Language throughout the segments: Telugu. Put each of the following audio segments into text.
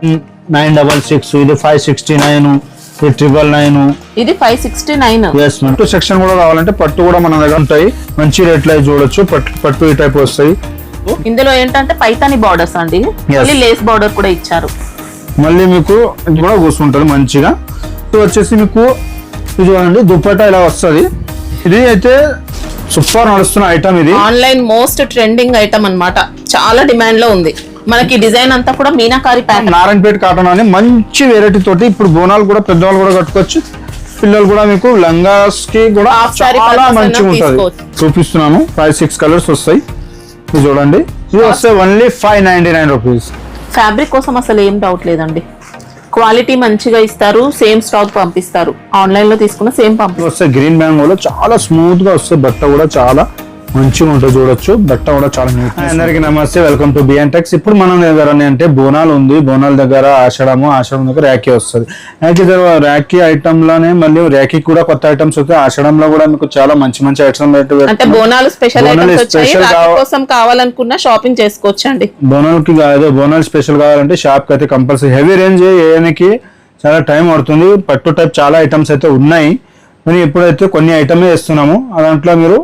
966, ఇది 569, ఇది 999, ఇది 569. Yes ma'am. సెక్షన్ కూడా కావాలంటే పట్టు కూడా మన దగ్గర ఉంటాయి, మంచి రేట్లు అవి చూడొచ్చు. పట్టు ఈ టైప్ వస్తాయి. ఇందులో ఏంటంటే పైతాని బార్డర్స్ అండి, మళ్ళీ లేస్ బార్డర్ కూడా ఇచ్చారు. మళ్ళీ మీకు ఇది కూడా కూర్చుంటది మంచిగా. ఇది వచ్చేసి మీకు ఇది చూడండి దుపట్టా ఇలా వస్తుంది. ఇది అయితే సూపర్ నడుస్తున్న ఐటమ్. ఇది ఆన్లైన్ మోస్ట్ ట్రెండింగ్ ఐటమ్ అన్నమాట, చాలా డిమాండ్ లో ఉంది. మనకి డిజైన్ అంతా కూడా మీనాకారి ప్యాటర్న్, నారాయణపేట కాటన్ అని మంచి వెరైటీ తోటి ఇప్పుడు బోనాలు కూడా పెద్దవాళ్ళు కూడా కట్టుకోవచ్చు. పిల్లలు కూడా మీకు లంగాస్ కి కూడా చాలా మంచిగా ఉంటుంది. చూపిస్తున్నాను 5-6 కలర్స్ వస్తాయి. ఇది చూడండి, ఇది వస్తే ఓన్లీ 599 రూపీస్. ఫ్యాబ్రిక్ కోసం అసలు ఏం డౌట్ లేదండి, క్వాలిటీ మంచిగా ఇస్తారు, సేమ్ స్టాక్ పంపిస్తారు. ఆన్లైన్ లో తీసుకున్న సేమ్ వస్తాయి. గ్రీన్ మ్యాంగోలో చాలా స్మూత్ గా వస్తాయి, బట్ట కూడా చాలా మంచిగా ఉంటుంది చూడొచ్చు. బట్ట కూడా చాలా నీట్. అందరికి నమస్తే, వెల్కమ్ టు బిఎన్ టెక్స్. ఇప్పుడు మన దగ్గర అంటే బోనాలు ఉంది, బోనాల దగ్గర ఆషాఢం దగ్గర ర్యాకీ వస్తుంది. ర్యాకీ ఐటమ్ లోనే మళ్ళీ ర్యాకీ కూడా కొత్త ఐటమ్స్ వస్తాయి. ఆషాఢంలో కూడా మీకు చాలా మంచి మంచి ఐటమ్స్ అంటే బోనాలు స్పెషల్ కోసం కావాలనుకున్న షాపింగ్ చేసుకోవచ్చు అండి. బోనాలకి కాదు, బోనాలు స్పెషల్ కావాలంటే షాప్ కి అయితే కంపల్సరీ. హెవీ రేంజ్ ఏనికి చాలా టైం పడుతుంది. పట్టు టైప్ చాలా ఐటమ్స్ అయితే ఉన్నాయి, కానీ ఇప్పుడైతే కొన్ని ఐటమే వేస్తున్నాము. దాంట్లో మీరు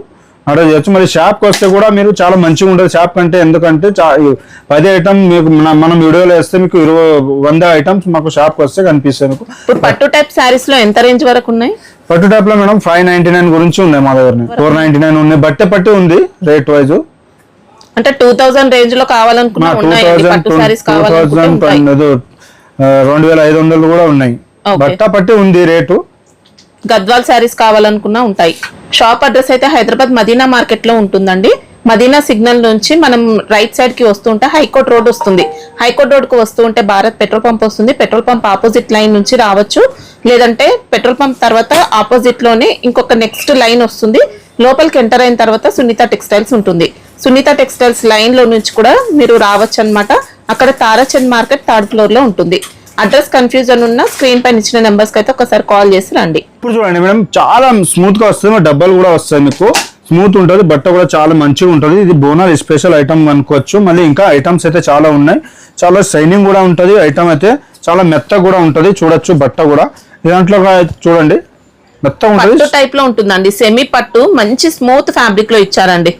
ఆర్డర్ చేయొచ్చు. మరి షాప్కి వస్తే కూడా మీరు చాలా మంచిగా ఉంటుంది షాప్ కంటే. ఎందుకంటే 10 ఐటమ్ మీకు మనం వీడియోలో వేస్తే మీకు 100 ఐటమ్స్ మాకు షాప్కి వస్తే కనిపిస్తాయి. మీకు పట్టు టైప్ సారీస్ లో ఎంత రేంజ్ వరకు ఉన్నాయి? పట్టు టైప్ లో మేడం 599 గురించి ఉన్నాయి మా దగ్గర, 499 ఉన్నాయి. బట్టే పట్టి ఉంది రేట్ వైజ్. అంటే 2000 రేంజ్ లో కావాలనుకున్నా 2500 కూడా ఉన్నాయి. బట్ట పట్టి ఉంది రేటు. గద్వాల్ శారీస్ కావాలనుకున్నా ఉంటాయి. షాప్ అడ్రస్ అయితే హైదరాబాద్ మదీనా మార్కెట్ లో ఉంటుందండి. మదీనా సిగ్నల్ నుంచి మనం రైట్ సైడ్ కి వస్తుంటే హైకోర్ట్ రోడ్ వస్తుంది. హైకోర్ట్ రోడ్ కు వస్తూ ఉంటే భారత్ పెట్రోల్ పంప్ వస్తుంది. పెట్రోల్ పంప్ ఆపోజిట్ లైన్ నుంచి రావచ్చు, లేదంటే పెట్రోల్ పంప్ తర్వాత ఆపోజిట్ లోనే ఇంకొక నెక్స్ట్ లైన్ వస్తుంది. లోపలికి ఎంటర్ అయిన తర్వాత సునీత టెక్స్టైల్స్ ఉంటుంది. సునీత టెక్స్టైల్స్ లైన్ లో నుంచి కూడా మీరు రావచ్చు అన్నమాట. అక్కడ తారాచంద్ మార్కెట్ 3rd ఫ్లోర్ లో ఉంటుంది. అడ్రస్ కన్ఫ్యూజన్ ఉన్న స్క్రీన్ పైన ఇచ్చిన నెంబర్స్ కి అయితే ఒకసారి కాల్ చేసి రండి. ఇప్పుడు చూడండి మేడం, చాలా స్మూత్ గా వస్తుంది. డబ్బాలు కూడా వస్తాయి, మీకు స్మూత్ ఉంటుంది. బట్ట కూడా చాలా మంచిగా ఉంటుంది. ఇది బోనాల్ స్పెషల్ ఐటమ్ అనుకోవచ్చు. మళ్ళీ ఇంకా ఐటమ్స్ అయితే చాలా ఉన్నాయి. చాలా షైనింగ్ కూడా ఉంటుంది. ఐటమ్ అయితే చాలా మెత్తగా కూడా ఉంటుంది చూడొచ్చు. బట్ట కూడా దాంట్లో చూడండి మెత్తగా ఉంటుంది. టైప్ లో ఉంటుందండి, సెమీ పట్టు, మంచి స్మూత్ ఫ్యాబ్రిక్ లో ఇచ్చారండి.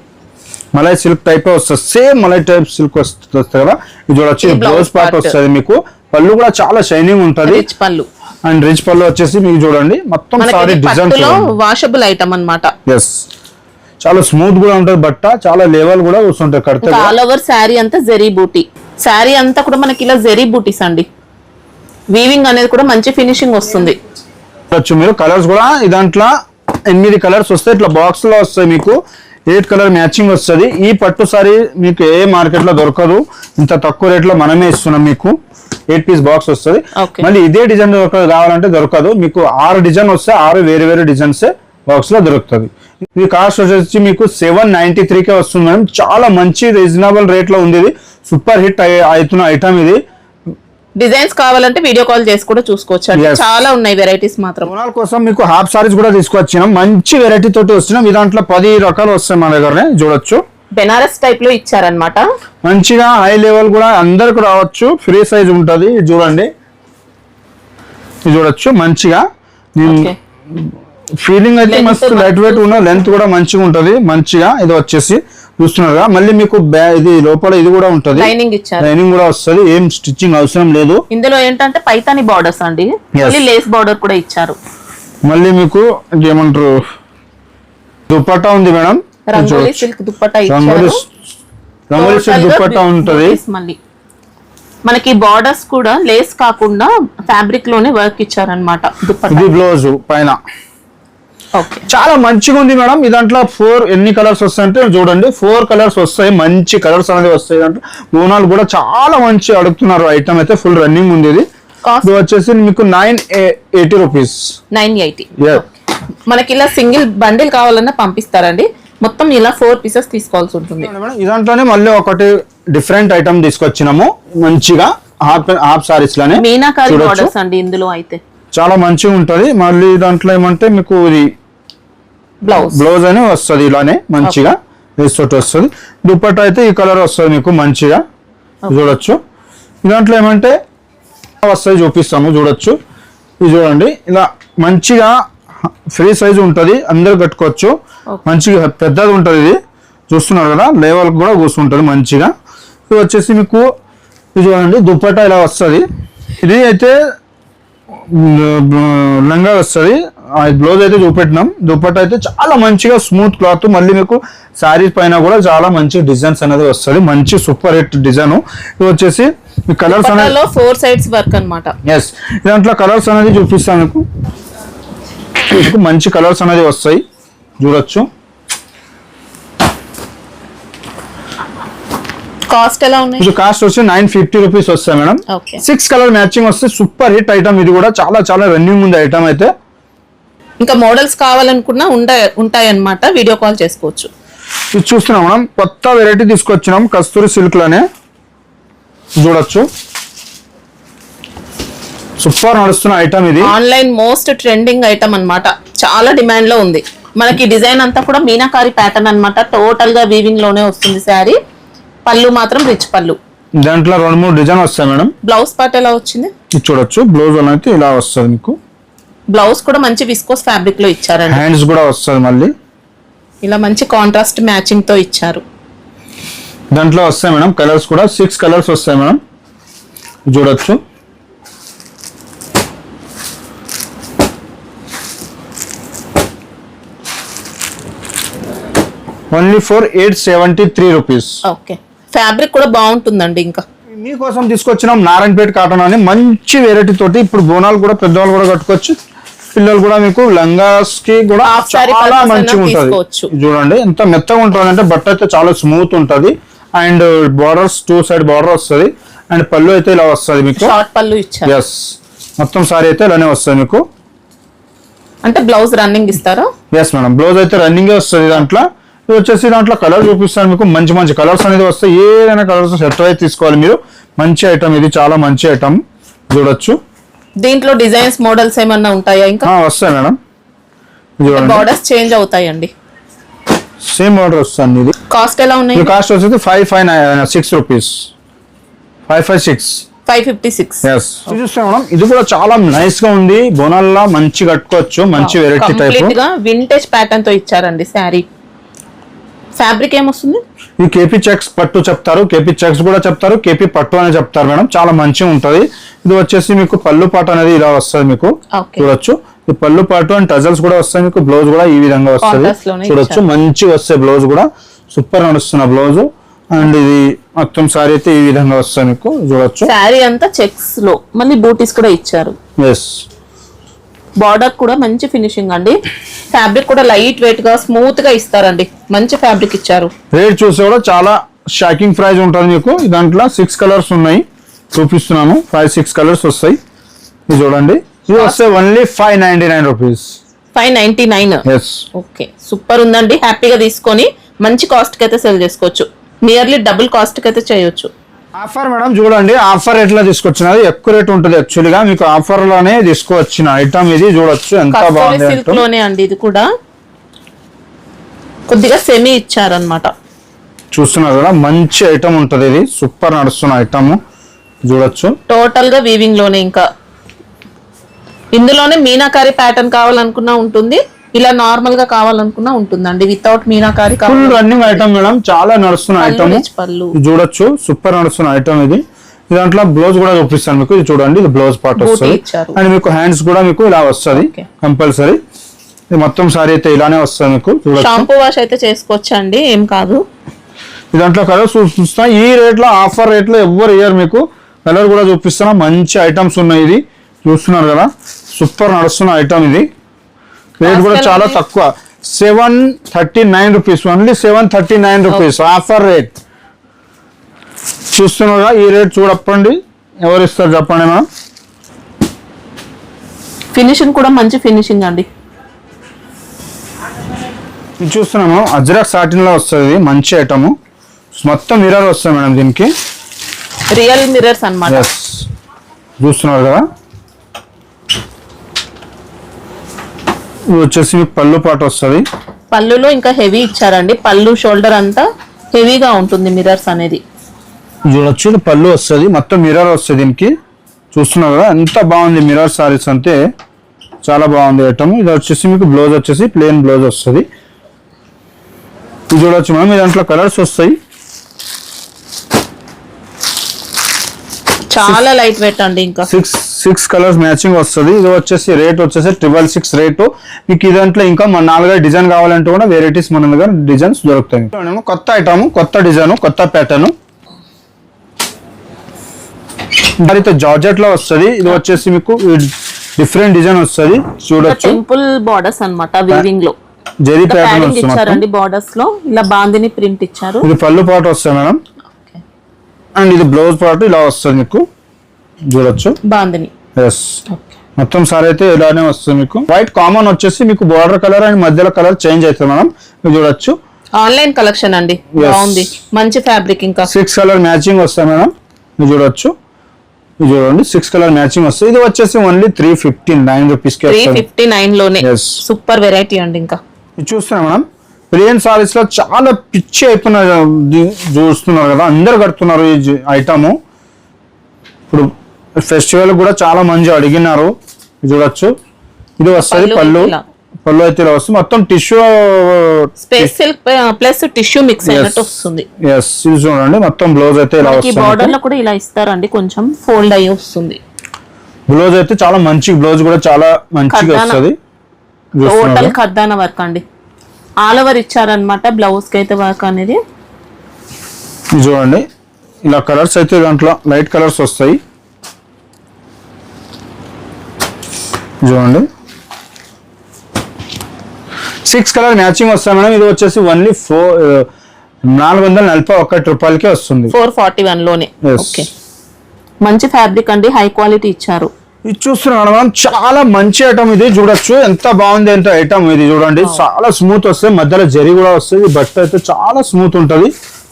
మలై సిల్క్ టైప్ వస్తుంది, సేమ్ మలై టైప్ సిల్క్ వస్తుంది కదా. ఇది చూడొచ్చు, బ్లౌజ్ పార్ట్ వస్తుంది మీకు. పళ్ళు కూడా చాలా షైనింగ్ ఉంటుంది. పళ్ళు అండ్ రిచ్ పళ్ళు వచ్చేసి మీకు చూడండి మొత్తం సారీ డిజైన్ వాషబుల్ ఐటమ్ అన్నమాట. ఎస్, చాలా స్మూత్ కూడా ఉంటుంది. బట్ట చాలా లెవెల్ కూడా వస్తుంటాయి. కడితే ఆల్ ఓవర్ శారీ అంతా జెరీ బూటీ. శారీ అంతా కూడా మనకి ఇలా జెరీ బూటీస్ అండి. వీవింగ్ అనేది కూడా మంచి ఫినిషింగ్ వస్తుంది. మీరు కలర్స్ కూడా దాంట్లో 8 కలర్స్ వస్తాయి. ఇట్లా బాక్స్ లో వస్తాయి మీకు. 8 కలర్ మ్యాచింగ్ వస్తుంది. ఈ పట్టు సారీ మీకు ఏ మార్కెట్ లో దొరకదు. ఇంత తక్కువ రేట్ లో మనమే ఇస్తున్నాం మీకు. 8 పీస్ బాక్స్ వస్తుంది. మళ్ళీ ఇదే డిజైన్ కావాలంటే దొరకదు మీకు. 6 డిజైన్ వస్తే 6 వేరే డిజైన్స్ బాక్స్ లో దొరుకుతుంది. ఇది కాస్ట్ వచ్చేసి మీకు 793కే వస్తుంది మేడం. చాలా మంచి రీజనబుల్ రేట్ లో ఉంది. ఇది సూపర్ హిట్ అవుతున్న ఐటమ్. ఇది డిజైన్స్ కావాలంటే వీడియో కాల్ చేసి కూడా చూసుకోవచ్చు. చాలా ఉన్నాయి వెరైటీస్ మాత్రం. బోనాల కోసం మీకు హాఫ్ సారీస్ కూడా తీసుకొచ్చినాం. మంచి వెరైటీ తోటి వస్తున్నాం. ఈ దాంట్లో 10 రకాలు వస్తాయి మన దగ్గరనే చూడొచ్చు. బెనారస్ టైప్ లో ఇచ్చారనమాట. మంచిగా హై లెవెల్ కూడా అందరికి రావచ్చు. ఫ్రీ సైజ్ ఉంటది. చూడండి, ఇది చూడొచ్చు మంచిగా. ఫీలింగ్ అయితే మస్తు లైట్ వెయిట్ ఉన్న, లెంత్ కూడా మంచిగా ఉంటది. మంచిగా ఇది వచ్చేసి చూస్తున్నారుగా. మళ్ళీ మీకు ఇది లోపల ఇది కూడా ఉంటది, లైనింగ్ కూడా వస్తుంది. ఏం స్టిచ్చింగ్ అవసరం లేదు. ఇందులో ఏంటంటే పైతాని బార్డర్స్ అండి, లేస్ బార్డర్ కూడా ఇచ్చారు. మళ్ళీ మీకు ఏమంటారు దుపట్టా ఉంది మేడం. రంగోలీ సిల్క్ దుపట్టా ఇచ్చారు. రంగోలీ సిల్క్ దుపట్టా ఉంటది. మళ్ళీ మనకి బార్డర్స్ కూడా లేస్ కాకుండా ఫ్యాబ్రిక్ లోనే వర్క్ ఇచ్చారనమాట. ఇది బ్లౌజ్ పైన చాలా మంచిగా ఉంది మేడం. ఈ దాంట్లో 4 ఎన్ని కలర్స్ వస్తాయంటే చూడండి, 4 కలర్స్ వస్తాయి. మంచి కలర్స్ అనేది వస్తాయి. దాంట్లో బోనాలు కూడా చాలా మంచి అడుగుతున్నారు. ఐటమ్ అయితే ఫుల్ రన్నింగ్ ఉంది. ఇది వచ్చేసి మీకు 980 రూపీస్. 980. మనకి ఇలా సింగిల్ బండిల్ కావాలన్నా పంపిస్తారండి. మొత్తం ఇలా 4 పీసెస్ తీసుకోవాల్సి ఉంటుంది. ఇదాంట్లోనే మళ్ళీ ఒకటి డిఫరెంట్ ఐటమ్ తీసుకొచ్చినాము. మంచిగా హాఫ్ సారీస్ లోనే మీనాకారి బార్డర్స్ అండి. ఇందులో అయితే చాలా మంచిగా ఉంటది. మళ్ళీ దాంట్లో ఏమంటే మీకు ఇది బ్లౌజ్ అని వస్తుంది. ఇలానే మంచిగా వేస్తోటి వస్తుంది. దుపట్టా అయితే ఈ కలర్ వస్తుంది మీకు మంచిగా చూడొచ్చు. దాంట్లో ఏమంటే వస్తుంది చూపిస్తాము, చూడొచ్చు. ఇది చూడండి, ఇలా మంచిగా ఫ్రీ సైజ్ ఉంటుంది, అందరు కట్టుకోవచ్చు. మంచిగా పెద్దది ఉంటుంది, ఇది చూస్తున్నారు కదా, లెవెల్ కూడా కూర్చుంటుంది మంచిగా. ఇది వచ్చేసి మీకు ఇది చూడండి దుప్పట్టా ఇలా వస్తుంది. ఇది అయితే లంగా వస్తుంది, బ్లౌజ్ అయితే చూపెట్టినాం. దుప్పట్టా అయితే చాలా మంచిగా స్మూత్ క్లాత్, మళ్ళీ మీకు శారీస్ పైన కూడా చాలా మంచి డిజైన్స్ అనేది వస్తుంది, మంచి సూపర్ హిట్ డిజైన్. ఇది వచ్చేసి కలర్స్ అనేది 4 సైడ్స్ వర్క్ అన్నమాట. ఎస్, దాంట్లో కలర్స్ అనేది చూపిస్తాను మీకు. మంచి కలర్స్ అనేది వస్తాయి, చూడొచ్చు. కాస్ట్ ఎలా ఉన్నాయి? ఇది కాస్ట్ వచ్చి 950 రూపీస్ వస్తాయి మేడం. 6 కలర్ మ్యాచింగ్ వస్తే సూపర్ హిట్ ఐటమ్. ఇది కూడా చాలా చాలా రన్నింగ్ ఉంది ఐటమ్ అయితే. ఇంకా మోడల్స్ కావాలనుకున్నా ఉంటాయి అన్నమాట, వీడియో కాల్ చేసుకోవచ్చు. ఇది చూస్తున్నాం మనం, కొత్త వెరైటీ తీసుకొచ్చినాం కస్తూరి సిల్క్ లోనే, చూడొచ్చు. సూపర్ నడుస్తున్న ఐటమ్ ఇది. ఆన్లైన్ మోస్ట్ ట్రెండింగ్ ఐటమ్ అన్నమాట, చాలా డిమాండ్ లో ఉంది. మనకి డిజైన్ అంతా కూడా మీనాకారి ప్యాటర్న్ అన్నమాట, టోటల్ గా వీవింగ్ లోనే వస్తుంది శారీ. పళ్ళు మాత్రం రిచ్ పళ్ళు, దాంట్లో 2-3 డిజైన్ వస్తాయి మేడం. బ్లౌజ్ పార్ట్ ఎలా వచ్చింది ఇది చూడొచ్చు. బ్లౌజ్ అనేది ఇలా వస్తుంది మీకు. బ్లౌజ్ కూడా మంచి విస్కోస్ ఫ్యాబ్రిక్ లో ఇచ్చారండి. హ్యాండ్స్ కూడా వస్తుంది మళ్ళీ ఇలా మంచి కాంట్రాస్ట్ మ్యాచింగ్ తో ఇచ్చారు. దాంట్లో వస్తాయి మేడం కలర్స్ కూడా, 6 కలర్స్ వస్తాయి మేడం, చూడొచ్చు. Only for 873 rupees. Okay, fabric కూడా బాగుంటుందండి. ఇంకా మీకోసం తీసుకొచ్చినాం నారాయణపేట కాటన్ అని, మంచి వెరైటీ తోటి. ఇప్పుడు బోనాలు కూడా పెద్దవాళ్ళు కూడా కట్టుకోవచ్చు, పిల్లలు కూడా మీకు లంగాస్ కి కూడా చాలా మంచిగా ఉంటుంది. చూడండి ఎంత మెత్తగా ఉంటుంది అంటే, బట్ట అయితే చాలా స్మూత్ ఉంటుంది. అండ్ బార్డర్స్ 2 సైడ్ బార్డర్ వస్తుంది. అండ్ పళ్ళు అయితే ఇలా వస్తుంది మీకు, షార్ట్ పళ్ళు ఇచ్చారు. ఎస్, మొత్తం సారీ అయితే ఇలానే వస్తుంది మీకు. అంటే బ్లౌజ్ రన్నింగ్ ఇస్తారా? ఎస్ మేడం, బ్లౌజ్ అయితే రన్నింగ్ వస్తుంది దాంట్లో. ఇది వచ్చేసి దాంట్లో కలర్ చూపిస్తాను మీకు, మంచి మంచి కలర్స్ అనేది వస్తాయి. ఏదైనా కలర్స్ సెట్ అయితే తీసుకోవాలి మీరు. మంచి ఐటమ్ ఇది, చాలా మంచి ఐటమ్, చూడొచ్చు. దీంట్లో డిజైన్స్ మోడల్స్ ఏమన్నా ఉంటాయా? ఇంకా వస్తాయి మేడం, బార్డర్స్ చేంజ్ అవుతాయండి. సేమ్ బార్డర్ వస్తుంది. ఇది కాస్ట్ ఎలా ఉన్నాయి? కాస్ట్ వచ్చేసి 556 రూపీస్, 556. 556. ఎస్, చూస్తాం మేడం. ఇది కూడా చాలా నైస్ గా ఉంది, బోనాల్లో మంచి కట్టుకోవచ్చు, మంచి వెరైటీ టైప్. కంప్లీట్ గా వింటేజ్ ప్యాటర్న్ తో ఇచ్చారండి శారీ. ఫ్యాబ్రిక్ ఏమొస్తుంది? ఇది కేపీ చెక్స్ పట్టు చెప్తారు, కేపీ చెక్స్ కూడా చెప్తారు, కేపీ పట్టు అని చెప్తారు మేడం. చాలా మంచిగా ఉంటది. ఇది వచ్చేసి మీకు పళ్ళు పాటు అనేది ఇలా వస్తుంది మీకు, చూడొచ్చు. ఈ పళ్ళు పాటు అండ్ టజల్స్ కూడా వస్తాయి మీకు. బ్లౌజ్ కూడా ఈ విధంగా వస్తుంది, చూడొచ్చు. మంచిగా వస్తాయి బ్లౌజ్ కూడా, సూపర్ నడుస్తున్న బ్లౌజ్. అండ్ ఇది మొత్తం సారీ అయితే ఈ విధంగా వస్తాయి మీకు, చూడొచ్చు. సారీ అంతా చెక్స్ లో మళ్ళీ బూటీస్ కూడా ఇచ్చారు. ఎస్, బార్డర్ కూడా మంచి ఫినిషింగ్ అండి. ఫ్యాబ్రిక్ కూడా లైట్ వెయిట్ గా స్మూత్ గా ఇస్తారండి, మంచి ఫ్యాబ్రిక్ ఇచ్చారు. రేట్ చూస్తే కూడా చాలా షాకింగ్ ప్రైస్ ఉంటుంది మీకు. దాంట్లో 6 కలర్స్ ఉన్నాయి, చూపిస్తున్నాను. 5-6 కలర్స్ వస్తాయి. ఇది చూడండి, ఇది వస్తే only 599 rupees. 599. Yes, okay, super ఉందండి. హ్యాపీగా తీసుకొని మంచి కాస్ట్ కి అయితే సెల్ చేసుకోవచ్చు. నియర్లీ డబుల్ కాస్ట్ కి అయితే చేయొచ్చు. ఆఫర్ మేడం, చూడండి ఆఫర్ ఎట్లా తీసుకొచ్చినది. ఎక్కువ రేట్ ఉంటుంది యాక్చువల్ గా, మీకు ఆఫర్ లోనే తీసుకొచ్చిన ఐటమ్ ఇది, చూడొచ్చు ఎంత బాగుంది. సిల్క్ లోనే అండి, ఇది కూడా కొద్దిగా సెమీ ఇచ్చారన్నమాట. చూస్తున్నారు కదా, మంచి ఐటమ్ ఉంటుంది. ఇది సూపర్ నడుస్తున్న ఐటమ్, చూడొచ్చు. టోటల్ గా వీవింగ్ లోనే. ఇంకా ఇందులోనే మీనాకారి ప్యాటర్న్ కావాలనుకున్నా ఉంటుంది, ఇలా నార్మల్ గా కావాలనుకున్నా ఉంటుందండి. Without meenakari full running item madam, చాలా నడుస్తున్న ఐటమ్, చూడొచ్చు. సూపర్ నడుస్తున్న ఐటమ్ ఇది. దాంట్లో బ్లౌజ్ కూడా చూపిస్తాను మీకు. ఇది చూడండి, ఇది బ్లౌజ్ పార్ట్ వస్తుంది. అండ్ మీకు హ్యాండ్స్ కూడా మీకు ఇలా వస్తుంది కంపల్సరీ. ఇది మొత్తం సారీ అయితే ఇలానే వస్తుంది మీకు. షాంపూ వాష్ అయితే చేసుకోవచ్చు అండి, ఏం కాదు. దాంట్లో కలర్ చూపిస్తున్నా. ఈ రేట్ లో ఆఫర్ రేట్ లో ఎవరు ఇయర్ మీకు. కలర్ కూడా చూపిస్తున్నా, మంచి ఐటమ్స్ ఉన్నాయి. ఇది చూస్తున్నారు కదా, సూపర్ నడుస్తున్న ఐటమ్ ఇది. రేట్ కూడా చాలా తక్కువ, 739 rupees, only 739 rupees offer rate. చూస్తున్నారా, ఈ రేట్ చూడప్పండి, ఎవరు ఇస్తారు చెప్పండి మనం. ఫినిషింగ్ కూడా మంచి ఫినిషింగ్ అండి. ఇది చూస్తున్నాము, అజ్రక్ సాటిన్ లో వస్తుంది, మంచి ఐటమ్. మొత్తం మిర్రర్ వస్తుంది మేడం దీనికి, రియల్ మిర్రర్స్ అన్నమాట. చూస్తున్నారు కదా. వచ్చేసి మీకు పళ్ళు పాటు వస్తుంది. పళ్ళులో ఇంకా హెవీ ఇచ్చారండి, పళ్ళు షోల్డర్ అంతా హెవీగా ఉంటుంది మిర్రర్స్ అనేది. చూడొచ్చు, పళ్ళు వస్తుంది, మొత్తం మిర్రర్ వస్తుంది దీనికి. చూస్తున్నారు కదా ఎంత బాగుంది మిర్రర్ సారీస్ అంటే చాలా బాగుంది ఐటమ్. ఇది వచ్చేసి మీకు బ్లౌజ్ వచ్చేసి ప్లెయిన్ బ్లౌజ్ వస్తుంది. ఇది చూడొచ్చు మనం, ఈ దాంట్లో కలర్స్ వస్తాయి. చాలా లైట్ వెయిట్ అండి. ఇంకా సిక్స్ కలర్స్ మ్యాచింగ్ వస్తుంది. ఇది వచ్చేసి రేట్ వచ్చేసి 666 రేటు. మీకు ఈ దాంట్లో ఇంకా మన 4 డిజైన్ కావాలంటే కూడా వెరైటీస్ మన దగ్గర డిజైన్స్ దొరుకుతాయి. కొత్త ఐటమ్, కొత్త డిజైన్, కొత్త ప్యాటర్న్. మరైతే జార్జెట్ లో వస్తుంది. ఇది వచ్చేసి మీకు డిఫరెంట్ డిజైన్ వస్తుంది. చూడొచ్చు సింపుల్ బార్డర్స్ అన్నమాట, వీవింగ్ లో జెరీ ప్యాటర్న్ ఇచ్చారండి. బార్డర్స్ లో ఇలా బాందిని ప్రింట్ ఇచ్చారు. ఇది పళ్ళు పాటు వస్తుంది మేడం. అండ్ ఇది బ్లౌజ్ పార్ట్ ఇలా వస్తుంది మీకు. చూడొచ్చు బాందిని. ఎస్, మొత్తం సారీ అయితే ఇలానే వస్తుంది మీకు. వైట్ కామన్ వచ్చేసి మీకు బార్డర్ కలర్ అండ్ మధ్యలో కలర్ చేంజ్ అవుతుంది మేడం. మీరు చూడొచ్చు ఆన్లైన్ కలెక్షన్ అండి. బాగుంది, మంచి ఫ్యాబ్రిక్. ఇంకా 6 కలర్ మ్యాచింగ్ వస్తాయి మేడం. మీరు చూడొచ్చు, ఇది చూడండి 6 కలర్ మ్యాచింగ్ వస్తుంది. ఇది వచ్చేసి ఓన్లీ 359 రూపీస్ కి 359 లోనే సూపర్ వెరైటీ అండి. ఇంకా ఇది చూస్తున్నాం మేడం, ప్లెయిన్ సారీస్ లో చాలా పిచ్చి అయిపోయినారు. చూస్తున్నారు కదా, అందరు కడుతున్నారు ఈ ఐటమ్. ఇప్పుడు ఫెస్టివల్ కూడా చాలా మంది అడిగినారు. చూడొచ్చు, ఇది వస్తుంది పళ్ళు. పళ్ళు అయితే ఇలా వస్తుంది. మొత్తం tissue space silk plus tissue mix అయినట్టు వస్తుంది. ఎస్, ఇది చూడండి మొత్తం బ్లౌజ్ అయితే ఇలా వస్తుంది. బార్డర్ లో కూడా ఇలా ఇస్తారండి, కొంచెం ఫోల్డ్ అయ్యి వస్తుంది. బ్లౌజ్ అయితే చాలా మంచి, బ్లౌజ్ కూడా చాలా మంచిగా వస్తుంది. టోటల్ ఖర్దానా వర్క్ అండి. ఆల్ ఓవర్ ఇచ్చారనమాట బ్లౌజ్ కి అయితే వర్క్ అనేది. చూడండి ఇలా కలర్స్ అయితే దాంట్లో లైట్ కలర్స్ వస్తాయి. చూడండి 6 కలర్ మ్యాచింగ్ వస్తాయి మేడం. ఇది వచ్చేసి ఓన్లీ 441 రూపాయలకే వస్తుంది. 441 లోనే. ఓకే, మంచి ఫ్యాబ్రిక్ అండి, హై క్వాలిటీ ఇచ్చారు. ఇది చూస్తున్నాం మనం, చాలా మంచి ఐటమ్. ఇది చూడొచ్చు ఎంత బాగుంది అంటే ఐటమ్. ఇది చూడండి చాలా స్మూత్ వస్తుంది, మధ్యలో జరీ కూడా వస్తుంది. బట్ట అయితే చాలా స్మూత్ ఉంటది.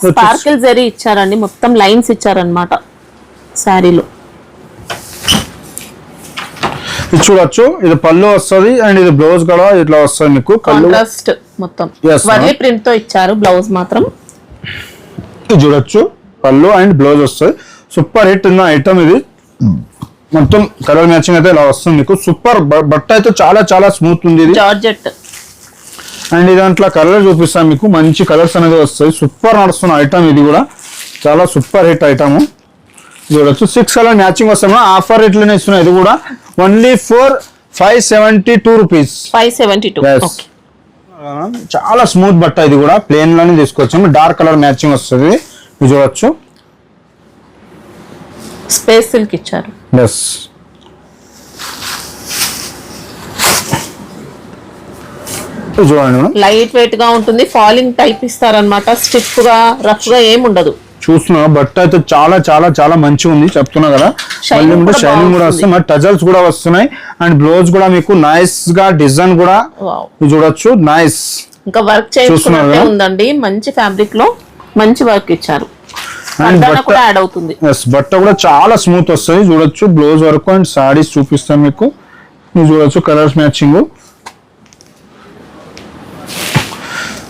స్పార్కిల్ జరీ ఇచ్చారండి, మొత్తం లైన్స్ ఇచ్చారనమాట శారీలో. ఇది చూడొచ్చు, ఇది పళ్ళు వస్తుంది అండ్ ఇది బ్లౌజ్ కూడా ఇట్లా వస్తుంది మీకు. కాంట్రాస్ట్ మొత్తం వర్లీ ప్రింట్ తో ఇచ్చారు. బ్లౌజ్ మాత్రం ఇది చూడొచ్చు, పళ్ళు అండ్ బ్లౌజ్ వస్తుంది. సూపర్ హిట్ ఉన్న ఐటమ్ ఇది. మొత్తం కలర్ మ్యాచింగ్ అయితే ఇలా వస్తుంది మీకు. సూపర్ బట్ట అయితే చాలా చాలా స్మూత్ ఉంది. ఇది జార్జెట్ అండ్ దాంట్లో కలర్ చూపిస్తాను మీకు. మంచి కలర్స్ అనేది వస్తాయి. సూపర్ నడుస్తున్న ఐటమ్ ఇది కూడా, చాలా సూపర్ హిట్ ఐటమ్. చూడొచ్చు 6 కలర్ మ్యాచింగ్ వస్తాయి. ఆఫర్ రేట్లోనే ఇస్తున్నాయి. ఇది కూడా ఓన్లీ 572 రూపీస్. 572. చాలా స్మూత్ బట్ట. ఇది కూడా ప్లేన్ లోనే తీసుకొచ్చాము. డార్క్ కలర్ మ్యాచింగ్ వస్తుంది. ఇది చూడొచ్చు, స్పేస్ సిల్క్ ఇచ్చారు. ఎస్, చూడండి లైట్ వెయిట్ గా ఉంటుంది. ఫాలింగ్ టైప్ ఇస్తారనమాట. స్టిఫ్ గా రఫ్ గా ఏమి ఉండదు. చూస్తున్నా బట్ట అయితే చాలా చాలా చాలా మంచిగా ఉంది. చెప్తున్నా కదా, షైనింగ్ కూడా వస్తుంది. మరి టజల్స్ కూడా వస్తున్నాయి అండ్ బ్లౌజ్ కూడా మీకు నైస్ గా డిజైన్ కూడా చూడొచ్చు. నైస్, ఇంకా వర్క్ చేస్తున్నట్టే ఉందండి. మంచి ఫ్యాబ్రిక్ లో మంచి వర్క్ ఇచ్చారు. కూడా యాడ్ అవుతుంది. బట్ట కూడా చాలా స్మూత్ వస్తుంది. చూడొచ్చు బ్లౌజ్ వర్క్ అండ్ సారీస్ చూపిస్తాను మీకు. మీరు చూడొచ్చు కలర్స్ మ్యాచింగ్.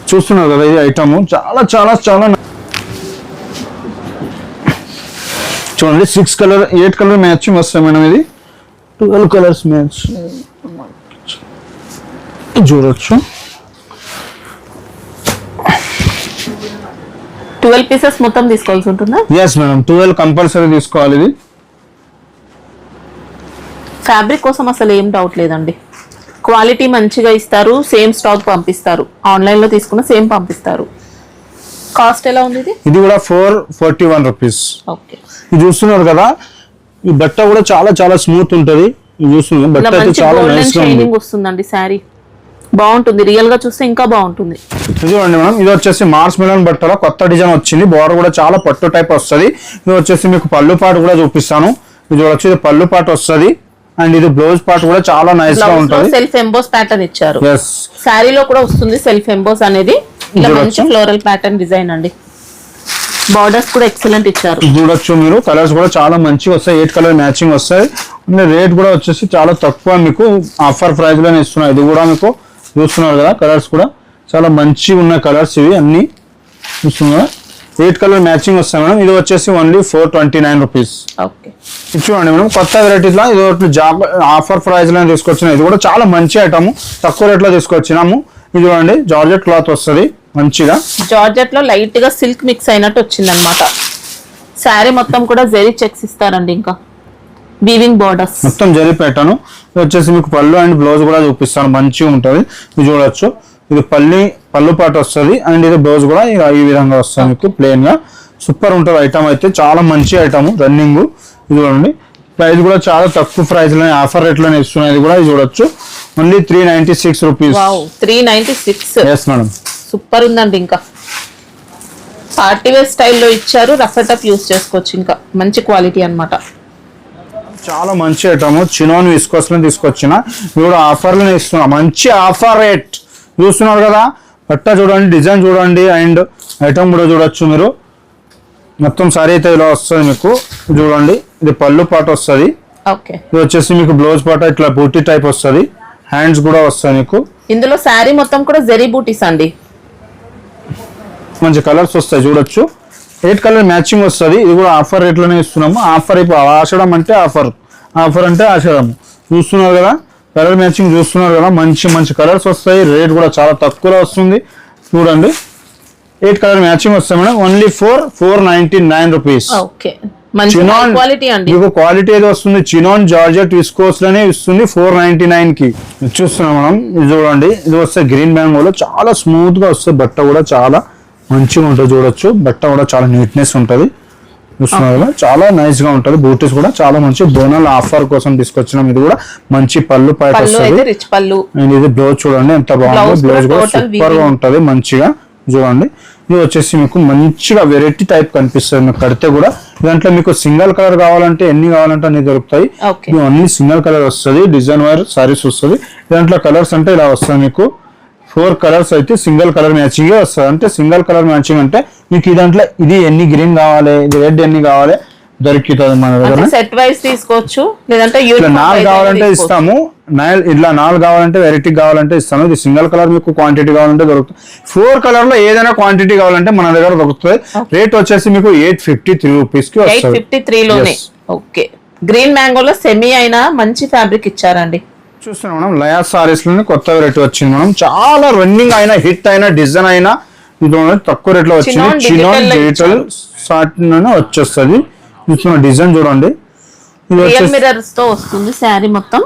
చూస్తున్నారు కదా, ఇది ఐటమ్ చాలా చాలా చాలా. చూడండి 6 కలర్ 8 కలర్ మ్యాచింగ్ వస్తాయి మేడం. ఇది 12 కలర్స్ మ్యాచ్. చూడొచ్చు 12 పీసెస్ మొత్తం తీసుకోవాల్సి ఉంటుందా? ఎస్ మేడం, 12 కంపల్సరీ తీసుకోవాలి. ఇది ఫ్యాబ్రిక్ కోసం అసలు ఏం డౌట్ లేదండి. క్వాలిటీ మంచిగా ఇస్తారు. సేమ్ స్టాక్ పంపిస్తారు. ఆన్లైన్ లో తీసుకున్న సేమ్ పంపిస్తారు. కాస్ట్ ఎలా ఉంది? ఇది కూడా 441 రూపీస్. ఓకే, ఇది చూస్తున్నారు కదా, ఈ బట్ట కూడా చాలా చాలా స్మూత్ ఉంటది. ఇది చూస్తున్నారు బట్ట అయితే చాలా నైస్ గా ఉంది. వస్తుందండి శారీ, బాగుంటుంది. రియల్ గా చూస్తే ఇంకా బాగుంటుంది. ఇది చూడండి మేడం, ఇది వచ్చేసి మార్స్ మిలన్ బట్టలో కొత్త డిజైన్ వచ్చింది. బోర్డర్ కూడా చాలా పట్టు టైప్ వస్తుంది. ఇది వచ్చేసి మీకు పళ్ళు పాటు కూడా చూపిస్తాను. ఇది చూడొచ్చు, ఇది పళ్ళు పాటు వస్తుంది అండ్ ఇది బ్లౌజ్ పార్ట్ కూడా చాలా నైస్ గా ఉంటుంది. సెల్ఫ్ ఎంబోస్ ప్యాటర్న్ ఇచ్చారు. శారీలో కూడా వస్తుంది సెల్ఫ్ ఎంబోస్ అనేది. ఇలా మంచి ఫ్లోరల్ ప్యాటర్న్ డిజైన్ అండి. బార్డర్స్ కూడా ఎక్సలెంట్ ఇచ్చారు. చూడొచ్చు మీరు, కలర్స్ కూడా చాలా మంచిగా వస్తాయి. 8 కలర్ మ్యాచింగ్ వస్తాయి. రేట్ కూడా వచ్చేసి చాలా తక్కువ, మీకు ఆఫర్ ప్రైస్ లోనే ఇస్తున్నాయి. ఇది కూడా మీకు చూస్తున్నారు కదా, కలర్స్ కూడా చాలా మంచిగా ఉన్న కలర్స్ ఇవి అన్ని చూస్తున్నారు. 8 కలర్ మ్యాచింగ్ వస్తాయి మేడం. ఇది వచ్చేసి ఓన్లీ 429 రూపీస్. ఓకే. ఇది చూడండి మనం కొత్త వెరైటీస్ లో ఇది ఒకటి జాబ్ ఆఫర్ ప్రైస్ లో తీసుకొచ్చిన ఇది కూడా చాలా మంచి ఐటమ్, తక్కువ రేట్ లో తీసుకొచ్చినాము. ఇది చూడండి జార్జెట్ క్లాత్ వస్తుంది మంచిగా, జార్జెట్ లో లైట్ గా సిల్క్ మిక్స్ అయినట్టు వచ్చింది అనమాట. శారీ మొత్తం కూడా జెరీ చెక్స్ ఇస్తారండి, ఇంకా వీవింగ్ బోర్డర్స్ మొత్తం జరీ పెట్టాను. ఇది వచ్చేసి మీకు పళ్ళు అండ్ బ్లౌజ్ కూడా చూపిస్తాను, మంచిగా ఉంటుంది. ఇది చూడొచ్చు, ఇది పళ్ళు పాటు వస్తుంది అండ్ ఇది బ్లౌజ్ కూడా ఈ విధంగా వస్తుంది మీకు ప్లెయిన్ గా. సూపర్ ఉంటుంది ఐటమ్ అయితే, చాలా మంచి ఐటమ్ రన్నింగ్. ఇది చూడండి ప్రైస్ కూడా చాలా తక్కువ ప్రైస్ లో ఆఫర్ రేట్ లోనే ఇస్తున్నాయి. ఇది కూడా ఇది చూడొచ్చు only 396 rupees. 396. Yes madam, super ఉందండి. ఇంకా పార్టీ వేర్ స్టైల్లో ఇచ్చారు, రఫ్ అండ్ టఫ్ యూస్ చేసుకోవచ్చు. ఇంకా మంచి క్వాలిటీ అన్నమాట. చాలా మంచి ఐటమ్ చినోన్ విస్కోస్ లో తీసుకొచ్చిన ఇది కూడా ఆఫర్ లోనే ఇస్తున్నా, మంచి ఆఫర్ రేట్ చూస్తున్నారు కదా. పట్ట చూడండి, డిజైన్ చూడండి అండ్ ఐటమ్ కూడా చూడొచ్చు మీరు. మొత్తం సారీ అయితే ఇలా వస్తుంది మీకు చూడండి. ఇది పళ్ళు పాట వస్తుంది, ఇది వచ్చేసి మీకు బ్లౌజ్ పాట ఇట్లా బూటీ టైప్ వస్తుంది, హ్యాండ్స్ కూడా వస్తాయి మీకు. ఇందులో శారీ మొత్తం కూడా జరీ బూటీస్ అండి, మంచి కలర్స్ వస్తాయి చూడొచ్చు. 8 కలర్ మ్యాచింగ్ వస్తుంది. ఇది కూడా ఆఫర్ రేట్ లోనే ఇస్తున్నాము. ఆఫర్ ఇప్పుడు ఆషాఢం అంటే ఆఫర్, ఆఫర్ అంటే ఆషాఢం. చూస్తున్నారు కదా కలర్ మ్యాచింగ్ చూస్తున్నారు కదా, మంచి మంచి కలర్స్ వస్తాయి. రేట్ కూడా చాలా తక్కువలో వస్తుంది చూడండి. 8 కలర్ మ్యాచింగ్ వస్తాయి మేడం, ఓన్లీ 499 రూపీస్. మీకు క్వాలిటీ ఏదో వస్తుంది, చినోన్ జార్జెట్ విస్కోస్ లోనే ఇస్తుంది 499 కి. చూస్తున్నాం మనం, ఇది చూడండి. ఇది వస్తే గ్రీన్ మ్యాంగోలో చాలా స్మూత్ గా వస్తుంది, బట్ట కూడా చాలా మంచిగా ఉంటుంది చూడొచ్చు. బట్ట కూడా చాలా నీట్నెస్ ఉంటుంది చూస్తున్నారు కదా, చాలా నైస్ గా ఉంటుంది. బూటీస్ కూడా చాలా మంచి బోనాల ఆఫర్ కోసం తీసుకొచ్చినాం. ఇది కూడా మంచి పళ్ళు పైట వస్తుంది. ఇది బ్లౌజ్ చూడండి ఎంత బాగుంది, బ్లౌజ్ కూడా సూపర్ గా ఉంటది మంచిగా చూడండి. ఇది వచ్చేసి మీకు మంచిగా వెరైటీ టైప్ కనిపిస్తుంది మీకు కడితే కూడా. దాంట్లో మీకు సింగిల్ కలర్ కావాలంటే ఎన్ని కావాలంటే అన్ని దొరుకుతాయి. ఓన్లీ సింగిల్ కలర్ వస్తుంది, డిజైన్ వైర్ సారీస్ వస్తుంది. దాంట్లో కలర్స్ అంటే ఇలా వస్తాయి మీకు 4 కలర్స్ అయితే సింగిల్ కలర్ మ్యాచింగ్ వస్తుంది. అంటే సింగిల్ కలర్ మ్యాచింగ్ అంటే మీకు ఈ దాంట్లో ఇది ఎన్ని గ్రీన్ కావాలి, ఇది రెడ్ ఎన్ని కావాలి దొరుకుతుంది మన దగ్గర. సెట్ వైస్ తీసుకోవచ్చు, లేదంటే 4 కావాలంటే ఇస్తాము. ఇట్లా 4 కావాలంటే వెరైటీ కావాలంటే ఇస్తాను. ఇది సింగిల్ కలర్ మీకు క్వాంటిటీ కావాలంటే దొరుకుతుంది. 4 కలర్ లో ఏదైనా క్వాంటిటీ కావాలంటే మన దగ్గర దొరుకుతుంది. రేట్ వచ్చేసి మీకు 853 రూపీస్ కి వస్తుంది. 853 లోనే. ఓకే, గ్రీన్ మ్యాంగోలో సెమీ అయినా మంచి ఫ్యాబ్రిక్ ఇచ్చారండి. చూస్తున్నాం మనం లయా సారీస్ లోనే కొత్త వెరైటీ వచ్చింది మనం, చాలా రన్నింగ్ అయినా హిట్ అయినా డిజైన్ అయినా ఇది తక్కువ రేట్ లో వచ్చింది. చినోన్ డిజిటల్ సాటిన్ వచ్చేస్తుంది. డిజైన్ చూడండి, మిర్రర్స్ తో వస్తుంది శారీ మొత్తం.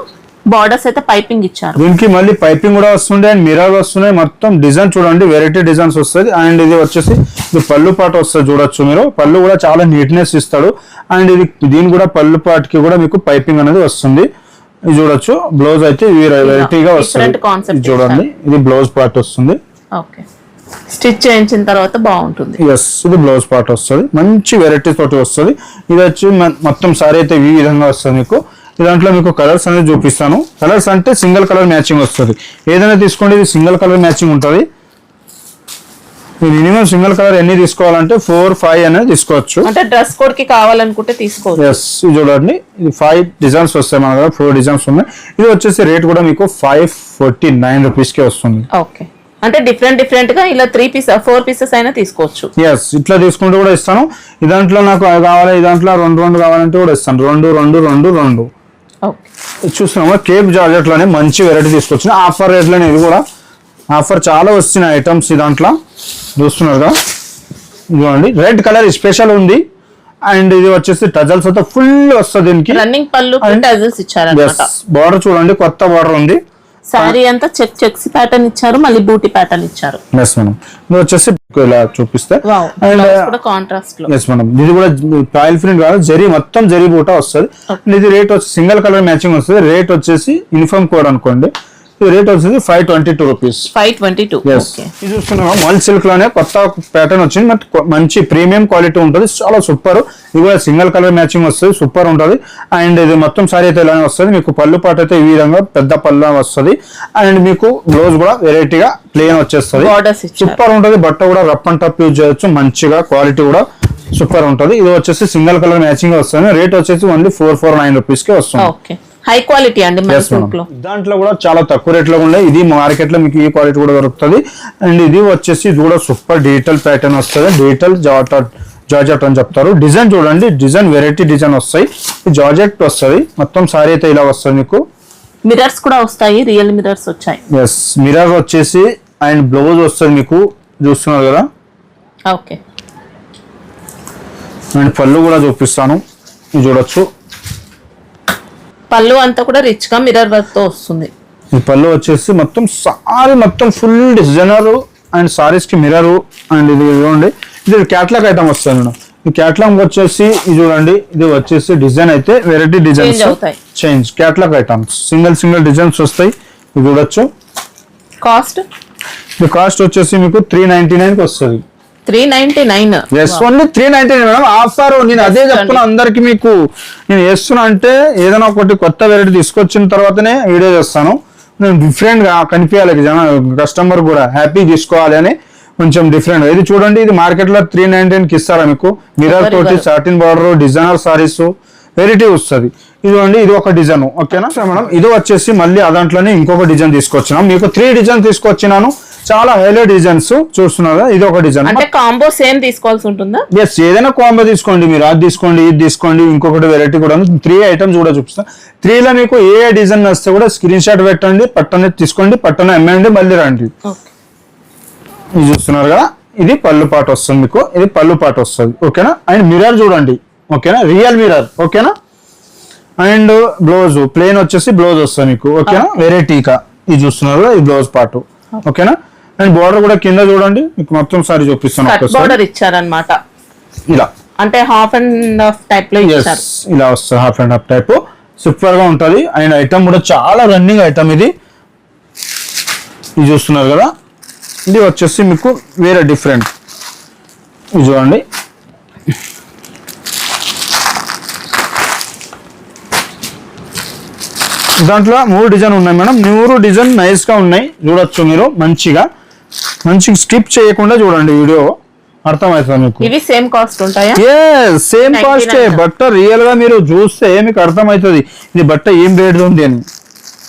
బార్డర్స్ అయితే పైపింగ్ ఇచ్చారు, దీనికి మళ్ళీ పైపింగ్ కూడా వస్తుంది అండ్ మిర్రర్ వస్తున్నాయి. మొత్తం డిజైన్ చూడండి, వెరైటీ డిజైన్స్ వస్తుంది. అండ్ ఇది వచ్చేసి ఇది పళ్ళు పాట వస్తుంది చూడొచ్చు మీరు. పళ్ళు కూడా చాలా నీట్నెస్ ఇస్తాడు. అండ్ ఇది దీని కూడా పళ్ళు పాటకి కూడా మీకు పైపింగ్ అనేది వస్తుంది. ఇది చూడొచ్చు. బ్లౌజ్ అయితే వెరైటీగా వస్తుంది చూడండి. ఇది బ్లౌజ్ పార్ట్ వస్తుంది, స్టిచ్ చేయించిన తర్వాత బాగుంటుంది. ఎస్, ఇది బ్లౌజ్ పార్ట్ వస్తుంది, మంచి వెరైటీ తోటి వస్తుంది. ఇది వచ్చి మొత్తం సారీ అయితే ఈ విధంగా వస్తుంది మీకు. దాంట్లో మీకు కలర్స్ అనేది చూపిస్తాను. కలర్స్ అంటే సింగిల్ కలర్ మ్యాచింగ్ వస్తుంది. ఏదైనా తీసుకోండి, ఇది సింగిల్ కలర్ మ్యాచింగ్ ఉంటుంది. మినిమం సింగిల్ కలర్ ఎన్ని తీసుకోవాలంటే 4, 5 అనేది తీసుకోవచ్చు. అంటే డ్రెస్ కోడ్ కి కావాలనుకుంటే తీసుకోవచ్చు. ఎస్, ఇది చూడండి. ఇది 5 డిజైన్స్ వస్తాయి మన దగ్గర, 4 డిజైన్స్ ఉన్నాయి. ఇది వచ్చేసి రేట్ కూడా మీకు 549 రూపీస్ కి వస్తుంది. ఓకే, అంటే డిఫరెంట్ గా ఇలా 4 పీసెస్ అయినా తీసుకోవచ్చు. ఎస్, ఇట్లా తీసుకుంటూ కూడా ఇస్తాను. ఈ దాంట్లో నాకు కావాలి, ఈ దాంట్లో 2 కావాలంటే కూడా ఇస్తాను. 2. చూస్తున్నాము కేప్ జార్జెట్ లోనే మంచి వెరైటీ తీసుకొచ్చిన ఆఫర్ రేట్ లోనే. ఇది కూడా ఆఫర్ చాలా వచ్చిన ఐటమ్స్ ఈ దాంట్లో చూస్తున్నారుగా. ఇదిగోండి, రెడ్ కలర్ స్పెషల్ ఉంది. అండ్ ఇది వచ్చేసి టజల్స్ అయితే ఫుల్ వస్తుంది. దీనికి రన్నింగ్ పళ్ళు టజల్స్ ఇచ్చారు. బార్డర్ చూడండి, కొత్త బార్డర్ ఉంది. సారీ అంతా చెక్స్ ప్యాటర్న్ ఇచ్చారు, మళ్ళీ బూటీ ప్యాటర్న్ ఇచ్చారు. ఎస్ మేడం, ఇది వచ్చేసి ఇలా చూపిస్తే కాంట్రాస్ట్ లో. ఎస్ మేడం, ఇది కూడా పాయిల్ ప్రింట్ కాదు, జరీ మొత్తం జరీ బూటా వస్తుంది. ఇది రేట్ వచ్చి సింగిల్ కలర్ మ్యాచింగ్ వస్తుంది. రేట్ వచ్చేసి యూనిఫామ్ కోడ్ అనుకోండి. రేట్ వచ్చేసి 522 రూపీస్. 522. ఇది చూస్తున్నాం మల్ సిల్క్ లోనే కొత్త ప్యాటర్న్ వచ్చింది. మంచి ప్రీమియం క్వాలిటీ ఉంటుంది, చాలా సూపర్. ఇది కూడా సింగిల్ కలర్ మ్యాచింగ్ వస్తుంది, సూపర్ ఉంటుంది. అండ్ ఇది మొత్తం సారీ అయితే ఇలానే వస్తుంది. మీకు పళ్ళు పాట అయితే ఈ విధంగా పెద్ద పళ్ళు వస్తుంది. అండ్ మీకు బ్లౌజ్ కూడా వెరైటీగా ప్లేన్ వచ్చేస్తుంది, సూపర్ ఉంటుంది. బట్ట కూడా రఫ్ అండ్ టఫ్ యూజ్ చేయొచ్చు, మంచిగా క్వాలిటీ కూడా సూపర్ ఉంటుంది. ఇది వచ్చేసి సింగిల్ కలర్ మ్యాచింగ్ వస్తుంది. రేట్ వచ్చేసి ఓన్లీ 449 రూపీస్ కి వస్తుంది. హై క్వాలిటీ అండి. దాంట్లో కూడా చాలా తక్కువ రేట్ లో ఉన్నాయి. ఇది మార్కెట్ లో మీకు ఈ క్వాలిటీ కూడా దొరుకుతుంది. అండ్ ఇది వచ్చేసి ఇది కూడా సూపర్ డిజిటల్ ప్యాటర్న్ వస్తుంది. డిజిటల్ జార్జెట్ అని చెప్తారు. డిజైన్ చూడండి, డిజైన్ వెరైటీ డిజైన్ వస్తాయి. జార్జెట్ వస్తుంది మొత్తం సారీ అయితే ఇలా వస్తుంది మీకు. మిరర్స్ కూడా వస్తాయి, రియల్ మిరర్స్ వచ్చాయి. ఎస్, మిర్రర్ వచ్చేసి అండ్ బ్లౌజ్ వస్తుంది మీకు, చూస్తున్నారు కదా. ఓకే, అండ్ పళ్ళు కూడా చూపిస్తాను, ఇది చూడొచ్చు. పళ్ళు అంతా కూడా రిచ్ గా మిర్రర్ వర్క్ తో వస్తుంది. ఈ పళ్ళు వచ్చేసి మొత్తం సారీ మొత్తం ఫుల్ డిజైనర్ అండ్ సారీస్ కి మిర్రర్. అండ్ ఇది చూడండి, ఇది క్యాట్లాగ్ ఐటమ్ వస్తుంది మేడం. ఈ క్యాట్లాగ్ వచ్చేసి ఇది చూడండి, ఇది వచ్చేసి డిజైన్ అయితే variety designs change catalogue items, single designs వస్తాయి. ఇది చూడొచ్చు. కాస్ట్ వచ్చేసి మీకు 399 కి వస్తుంది. 399. Yes, only 399 madam. ఆఫర్ నేను అదే చెప్తున్నా అందరికి. మీకు నేను చేస్తున్నా అంటే ఏదైనా ఒకటి కొత్త వెరైటీ తీసుకొచ్చిన తర్వాతనే వీడియో చేస్తాను. నేను డిఫరెంట్ గా కనిపించాలి, కస్టమర్ కూడా హ్యాపీ తీసుకోవాలి అని కొంచెం డిఫరెంట్. ఇది చూడండి, ఇది మార్కెట్ లో 399 కి ఇస్తారా మీకు. మిర్రర్ తోటి satin border designer saris variety వస్తుంది. ఇదిగోండి, ఇది ఒక డిజైన్. ఓకేనా మేడం. ఇది వచ్చేసి మళ్ళీ అదాంట్లోనే ఇంకొక డిజైన్ తీసుకొచ్చినాం మీకు. 3 డిజైన్ తీసుకొచ్చినాను, చాలా హైలైట్ డిజైన్స్ చూస్తున్నారు. ఇది ఒక డిజైన్ అంటే కాంబో సేమ్ తీసుకోవాల్సి ఉంటుందా? ఎస్, ఏదైనా కాంబో తీసుకోండి మీరు. అది తీసుకోండి, ఇది తీసుకోండి, ఇంకొకటి వెరైటీ కూడా 3 ఐటమ్స్ కూడా చూపిస్తాను. 3లో మీకు ఏ డిజైన్ వస్తే కూడా స్క్రీన్ షాట్ పెట్టండి, పట్టనే తీసుకోండి, పట్టనే అమ్మేయండి, మళ్ళీ రండి. ఇది చూస్తున్నారు కదా, ఇది పళ్ళు పాట వస్తుంది మీకు. ఇది పళ్ళు పాట వస్తుంది. ఓకేనా. అండ్ మిర్రర్ చూడండి, ఓకేనా, రియల్ మిర్రర్. ఓకేనా. అండ్ బ్లౌజ్ ప్లేన్ వచ్చేసి బ్లౌజ్ వస్తుంది మీకు. ఓకేనా, వెరైటీగా ఇది చూస్తున్నారు, ఇది బ్లౌజ్ పార్ట్. ఓకేనా. అండ్ బోర్డర్ కూడా కింద చూడండి మీకు మొత్తం సారీ చూపిస్తాను. బోర్డర్ ఇచ్చారన్నమాట, ఇలా అంటే హాఫ్ అండ్ హాఫ్ టైప్ లో ఇచ్చారు. ఇలా వస్తుంది, half and half type, super గా ఉంటది. అండ్ ఐటమ్ కూడా చాలా రన్నింగ్ ఐటమ్ ఇది. ఇది చూస్తున్నారు కదా, ఇది వచ్చేసి మీకు వేరే డిఫరెంట్. ఇది చూడండి, దాంట్లో 3 డిజైన్ ఉన్నాయి మేడం. 3 డిజైన్ నైస్ గా ఉన్నాయి, చూడొచ్చు మీరు. మంచిగా స్కిప్ చేయకుండా చూడండి వీడియో, అర్థమవుతుంది మీకు. ఇవి సేమ్ కాస్ట్ ఉంటాయా? Same cost. బట్ట రియల్ గా మీరు చూస్తే మీకు అర్థమవుతుంది ఇది బట్ట ఏం రేట్ ఉంది అని.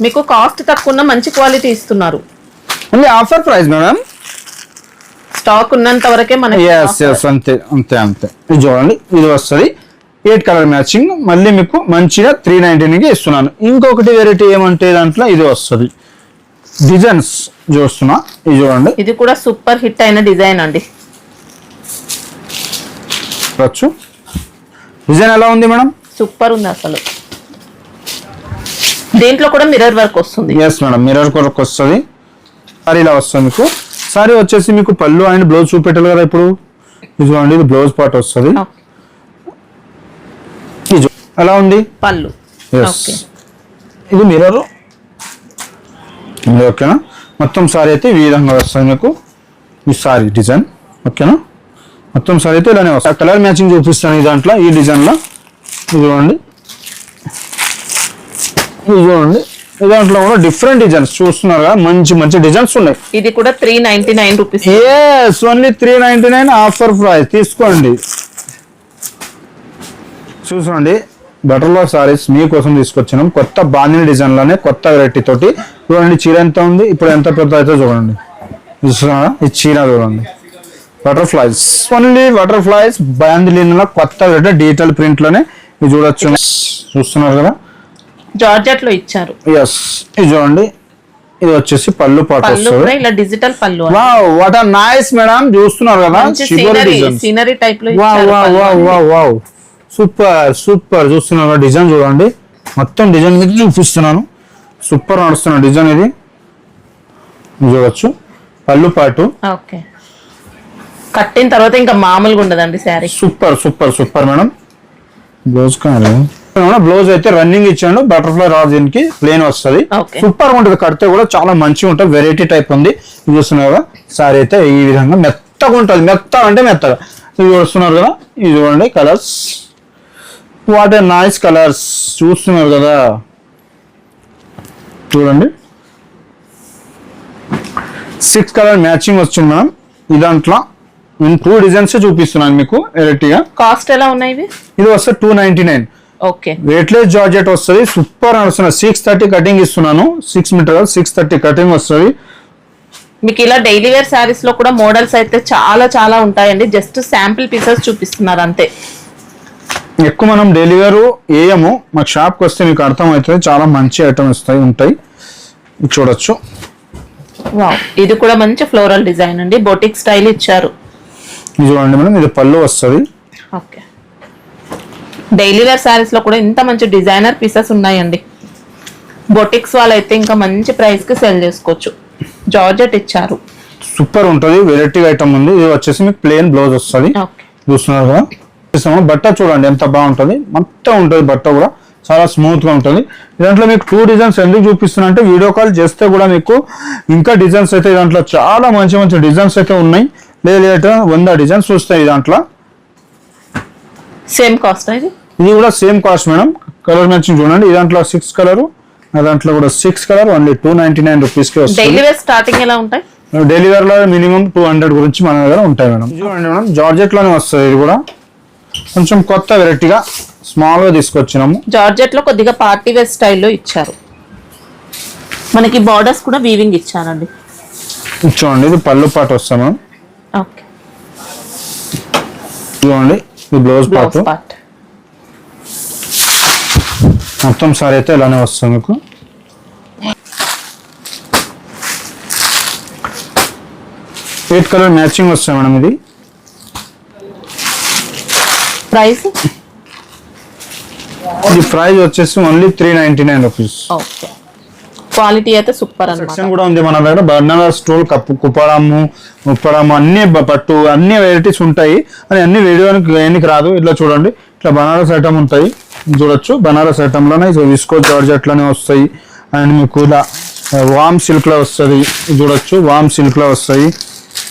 మీకు కాస్ట్ తక్కువ మంచి క్వాలిటీ ఇస్తున్నారు. Only offer price madam, stock ఉన్నంత వరకే మనకి. అంతే అంతే అంతే. ఇది చూడండి, ఇది వస్తుంది 8 కలర్ మ్యాచింగ్. మళ్ళీ మీకు మంచిగా 399 కి ఇస్తున్నాను. ఇంకొకటి వెరైటీ ఏమంటే దాంట్లో ఇది వస్తుంది డిజైన్స్ చూస్తున్నా. ఇది చూడండి, ఇది కూడా సూపర్ హిట్ అయిన డిజైన్ అండి. డిజైన్ ఎలా ఉంది మేడం? సూపర్ ఉంది అసలు. దీంట్లో కూడా మిర్రర్ వర్క్ వస్తుంది. ఎస్ మేడం, మిర్రర్ వర్క్ వస్తుంది. సారీ ఇలా వస్తుంది మీకు. సారీ వచ్చేసి మీకు పళ్ళు అండ్ బ్లౌజ్ చూపెట్టాలి కదా ఇప్పుడు. ఇది చూడండి, ఇది బ్లౌజ్ పార్ట్ వస్తుంది. ఎలా ఉంది పళ్ళు? ఇది మిర్రర్. ఓకేనా. మొత్తం సారీ అయితే ఈ విధంగా వస్తుంది మీకు. ఈ సారీ డిజైన్. ఓకేనా. మొత్తం సారీ అయితే ఇలానే వస్తుంది. కలర్ మ్యాచింగ్ చూపిస్తాను ఈ దాంట్లో, ఈ డిజైన్ లో. ఇది చూడండి, ఇది చూడండి, ఈ దాంట్లో కూడా డిఫరెంట్ డిజైన్స్ చూస్తున్నారు కదా, మంచి డిజైన్స్ ఉన్నాయి. ఇది కూడా 399 రూపీస్. Only 399 offer price. తీసుకోండి. చూసుకోండి, బటర్లో సారీస్ మీకోసం తీసుకొచ్చినాం. కొత్త బాందిని డిజైన్ లోనే కొత్త వెరైటీ తోటి. చూడండి చీర ఎంత ఉంది, ఇప్పుడు ఎంత పెద్ద అయితే చూడండి. చూస్తున్నారా, ఈ చీర చూడండి, బటర్ఫ్లైస్. ఓన్లీ బటర్ఫ్లైస్ బాందిలీలో కొత్త వెరైటీ డిజిటల్ ప్రింట్ లోనే. ఇది చూడొచ్చు, చూస్తున్నారు కదా, జార్జెట్ లో ఇచ్చారు. ఎస్, ఇది చూడండి, ఇది వచ్చేసి పళ్ళు పాట వస్తుంది. ఇలా డిజిటల్ పళ్ళు. Wow, what are nice madam. చూస్తున్నారు కదా, సీనరీ టైప్ లో. Wow, super. చూస్తున్నారు డిజైన్ చూడండి, మొత్తం డిజైన్ మీకు చూపిస్తున్నాను. సూపర్ నడుస్తున్న డిజైన్ ఇది. చూడవచ్చు పళ్ళు పాటు. ఓకే, కట్టిన తర్వాత ఇంకా మామూలుగా ఉండదండి sari. Super madam. Blouse blouse అయితే రన్నింగ్ ఇచ్చాడు. బటర్ఫ్లై రాడ్ దీనికి ప్లేన్ వస్తుంది. సూపర్ ఉంటుంది, కడితే కూడా చాలా మంచిగా ఉంటుంది. వెరైటీ టైప్ ఉంది. ఇది చూస్తున్నారు కదా, సారీ అయితే ఈ విధంగా మెత్తగా ఉంటుంది. మెత్తగా ఇది చూస్తున్నారు కదా, ఇది చూడండి colours. What a nice colours. చూస్తున్నారు కదా, చూడండి 6 కలర్ మ్యాచింగ్ వచ్చింది మేడం. ఈ దాంట్లో నేను 2 డిజైన్స్ చూపిస్తున్నాను మీకు వెరైటీగా. కాస్ట్ ఎలా ఉన్నాయి ఇవి? ఇది వస్తే 299. ఓకే, వెయిట్లెస్ జార్జెట్ వస్తుంది. సూపర్ నడుస్తున్నా. 630 కటింగ్ ఇస్తున్నాను. 6 మీటర్ 630 కటింగ్ వస్తుంది. మీకు ఇలా డైలీ వేర్ శారీస్ లో కూడా మోడల్స్ అయితే చాలా చాలా ఉంటాయండి. జస్ట్ శాంపిల్ పీసెస్ చూపిస్తున్నారు అంతే. ఎక్కువ మనం డైలీ వేర్ వేయము, మాకు షాప్కి వస్తే మీకు అర్థమవుతుంది. చాలా మంచి ఐటమ్స్ ఉంటాయి, చూడొచ్చు. వావ్, ఇది కూడా మంచి ఫ్లోరల్ డిజైన్ అండి, బొటిక్ స్టైల్ ఇచ్చారు. ఇది చూడండి మేడం, ఇది పళ్ళు వస్తుంది. ఓకే, డైలీ వేర్ శారీస్ లో కూడా ఇంత మంచి డిజైనర్ పీసెస్ ఉన్నాయండి. బొటిక్స్ వాళ్ళైతే ఇంకా మంచి ప్రైస్ కి సెల్ చేసుకోవచ్చు. జార్జెట్ ఇచ్చారు, సూపర్ ఉంటుంది. వెరైటీ ఐటమ్ ఉంది. ఇది వచ్చేసి మీకు ప్లేన్ బ్లౌజ్ వస్తుంది, చూస్తున్నారు కదా. బట్ట చూడండి ఎంత బాగుంటుంది, మొత్తం ఉంటుంది. బట్ట కూడా చాలా స్మూత్ గా ఉంటుంది. దాంట్లో మీకు 2 డిజైన్స్ ఎందుకు చూపిస్తున్నా అంటే వీడియో కాల్ చేస్తే కూడా మీకు ఇంకా డిజైన్స్ అయితే దాంట్లో చాలా మంచి మంచి డిజైన్స్ అయితే ఉన్నాయి. లేదా 100 డిజైన్స్ వస్తాయి దాంట్లో. సేమ్ కాస్ట్ ఇది కూడా same cost madam. Colour matching చూడండి. ఈ దాంట్లో 6 కలర్, దాంట్లో కూడా 6 కలర్, ఓన్లీ 299 రూపీస్ కి వస్తుంది. డైలీ వేర్ స్టార్టింగ్ ఎలా ఉంటాయి? డైలీ వేర్ లో మినిమం 200 గురించి మన దగ్గర ఉంటాయి మేడం. చూడండి మేడం, జార్జెట్ లోనే వస్తుంది. ఇది కూడా కొంచెం కొత్త వెరైటీగా స్మాల్ గా తీసుకొచ్చినాము. జార్జెట్ లో కొద్దిగా పార్టీ వేర్ స్టైల్లో ఇచ్చారు. మనకి బార్డర్స్ కూడా వీవింగ్ ఇచ్చారండి. చూడండి, ఇది పళ్ళు పాట వస్తాము. ఓకే, చూడండి ఇది బ్లౌజ్ పార్ట్. మొత్తం సారీ అయితే ఇలానే వస్తుంది మీకు. ఎయిట్ కలర్ మ్యాచింగ్ వస్తాయి మేడం. ఇది ప్రైస్ వచ్చేసి ఓన్లీ 399 రూపీస్. ఓకే, క్వాలిటీ అయితే సూపర్ అన్నమాట. సెక్షన్ కూడా ఉంది మన దగ్గర. బనారస్ స్టోల్, కప్పు, కుప్పడము, ముప్పడము, అన్ని పట్టు, అన్ని వెరైటీస్ ఉంటాయి. అని అన్ని వీడియోకి రాదు. ఇట్లా చూడండి, ఇట్లా బనారస్ ఐటమ్ ఉంటాయి, చూడొచ్చు. బనారస్ ఐటమ్ లోనే విస్కో జార్జెట్ లోనే వస్తాయి. అండ్ మీకు ఇలా వామ్ సిల్క్ లో వస్తుంది, చూడొచ్చు. వామ్ సిల్క్ లో వస్తాయి.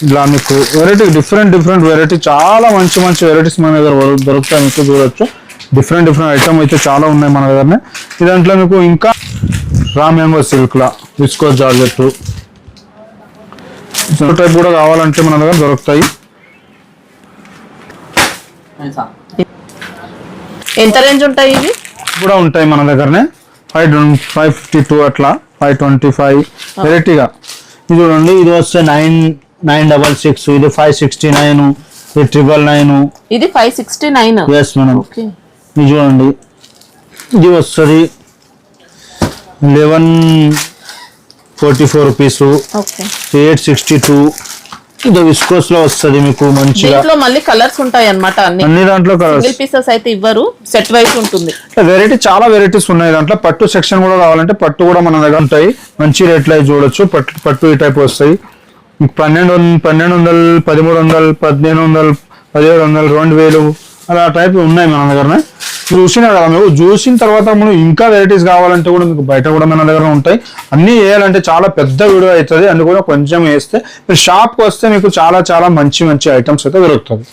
ఇలా మీకు వెరైటీ డిఫరెంట్ వెరైటీ, చాలా మంచి మంచి వెరైటీస్ మన దగ్గర దొరుకుతాయి. మీకు చూడొచ్చు, డిఫరెంట్ ఐటమ్ అయితే చాలా ఉన్నాయి మన దగ్గరనే. దాంట్లో మీకు ఇంకా రామ్యాంగో సిల్క్ లా విస్కో జార్జెట్ టైప్ కూడా కావాలంటే మన దగ్గర దొరుకుతాయి. ఎంత రేంజ్ ఉంటాయి ఇవి? కూడా ఉంటాయి మన దగ్గరనే. 552 అట్లా 525 వెరైటీగా. ఇది చూడండి, ఇది వస్తే 966, ఇది 569, ఇది 999. ఇది 569. Yes madam. ఇది చూడండి, ఇది వస్తుంది 1144 రూపీస్. 862. ఇది విస్కోస్ లో వస్తుంది మీకు మంచిగా. మళ్ళీ కలర్స్ ఉంటాయి అన్నమాట. అన్ని దాంట్లో సింగిల్ పీసెస్ అయితే ఇవ్వరు, సెట్ వైస్ ఉంటుంది. వెరైటీ చాలా వెరైటీస్ ఉన్నాయి దాంట్లో. పట్టు సెక్షన్ కూడా కావాలంటే పట్టు కూడా మన దగ్గర ఉంటాయి. మంచి రేట్లు అవి చూడొచ్చు. పట్టు ఈ టైప్ వస్తాయి. 1200, 1300, 1500, 1700, 2000 అలా టైప్ ఉన్నాయి మన దగ్గర. చూసినా కదా మీకు. చూసిన తర్వాత మనం ఇంకా వెరైటీస్ కావాలంటే కూడా మీకు బయట కూడా మన దగ్గర ఉంటాయి. అన్ని వేయాలంటే చాలా పెద్ద వీడియో అవుతుంది. అందుకు కూడా కొంచెం వేస్తే మీరు షాప్కి వస్తే మీకు చాలా మంచి ఐటమ్స్ అయితే దొరుకుతుంది.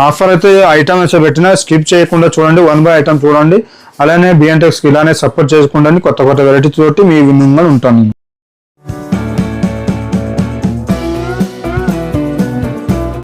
ఆఫర్ అయితే ఐటమ్ అయితే పెట్టినా స్కిప్ చేయకుండా చూడండి. 1 బై ఐటమ్ చూడండి. అలానే బిఎన్టెక్స్కి ఇలానే సపోర్ట్ చేసుకుంటే కొత్త వెరైటీ తోటి మీ ముందు ఉంటాను.